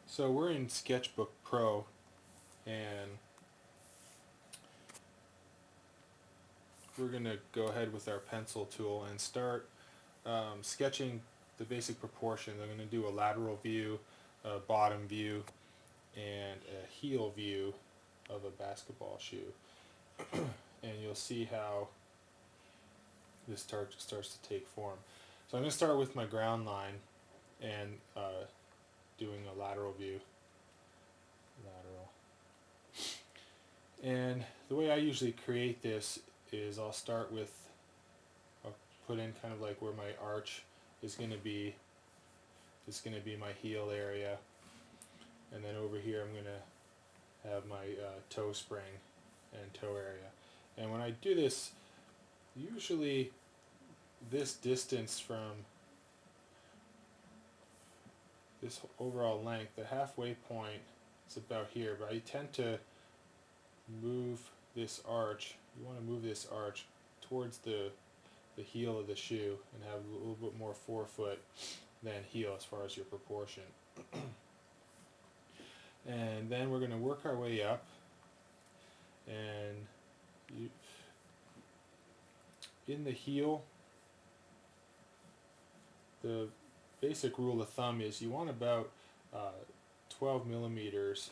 So we're in Sketchbook Pro, and we're going to go ahead with our pencil tool and start sketching the basic proportions. I'm going to do a lateral view, a bottom view, and a heel view of a basketball shoe. And you'll see how this starts to take form. So I'm going to start with my ground line and doing a lateral view. Lateral. And the way I usually create this is I'll put in kind of like where my arch is going to be. It's going to be my heel area, and then over here I'm going to have my toe spring and toe area. And when I do this, usually this distance from this overall length, the halfway point is about here, but I tend to move this arch. You want to move this arch towards the heel of the shoe and have a little bit more forefoot than heel as far as your proportion. And then we're going to work our way up, and you, in the heel, the basic rule of thumb is you want about 12 millimeters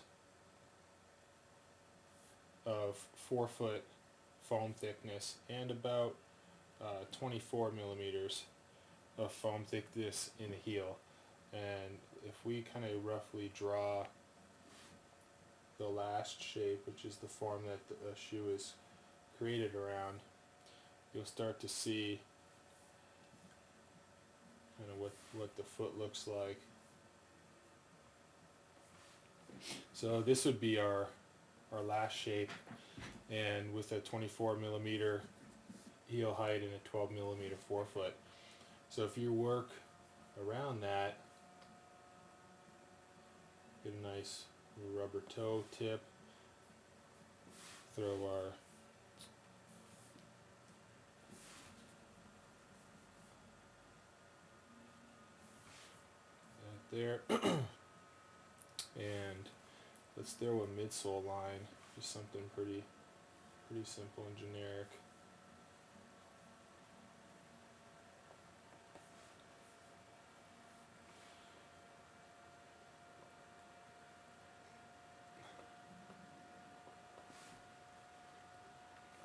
of forefoot foam thickness and about 24 millimeters of foam thickness in the heel. And if we kind of roughly draw the last shape, which is the form that the shoe is created around, you'll start to see kind of what the foot looks like. So this would be our last shape, and with a 24 millimeter heel height and a 12 millimeter forefoot. So if you work around that, get a nice rubber toe tip, throw our there, and let's throw a midsole line, just something pretty simple and generic.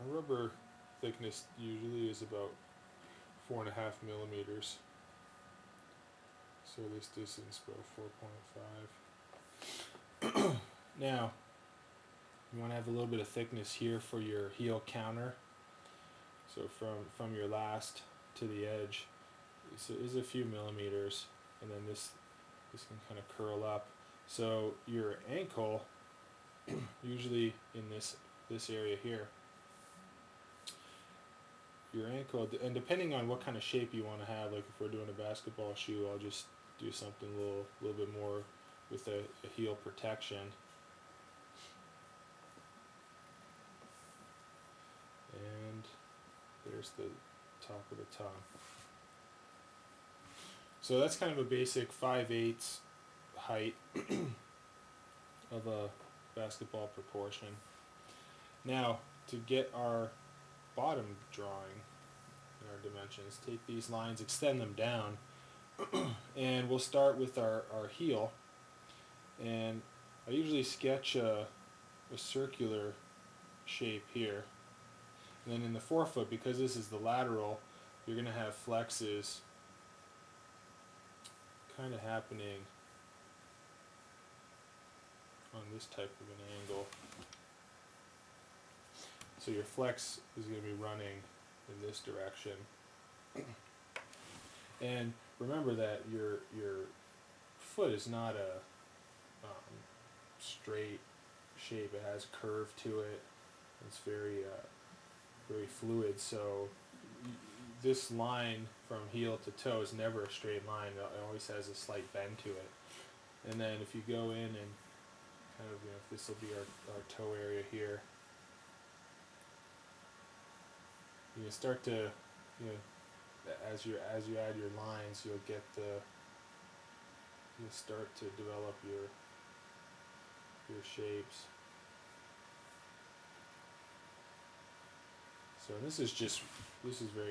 Our rubber thickness usually is about 4.5 millimeters. So this distance about 4.5. Now, you want to have a little bit of thickness here for your heel counter. So from your last to the edge is a few millimeters, and then this can kind of curl up. So your ankle, usually in this area here, your ankle, and depending on what kind of shape you want to have, like if we're doing a basketball shoe, I'll just do something a little bit more with a heel protection. And there's the top of the tongue. So that's kind of a basic 5/8 height of a basketball proportion. Now, to get our bottom drawing in our dimensions, take these lines, extend them down, and we'll start with our heel. And I usually sketch a circular shape here. And then in the forefoot, because this is the lateral, you're going to have flexes kind of happening on this type of an angle. So your flex is going to be running in this direction. And remember that your foot is not a straight shape. It has curve to it. It's very fluid. So this line from heel to toe is never a straight line. It always has a slight bend to it. And then if you go in and kind of, if this will be our toe area here, you start to, as you add your lines, you'll start to develop your shapes. So this is very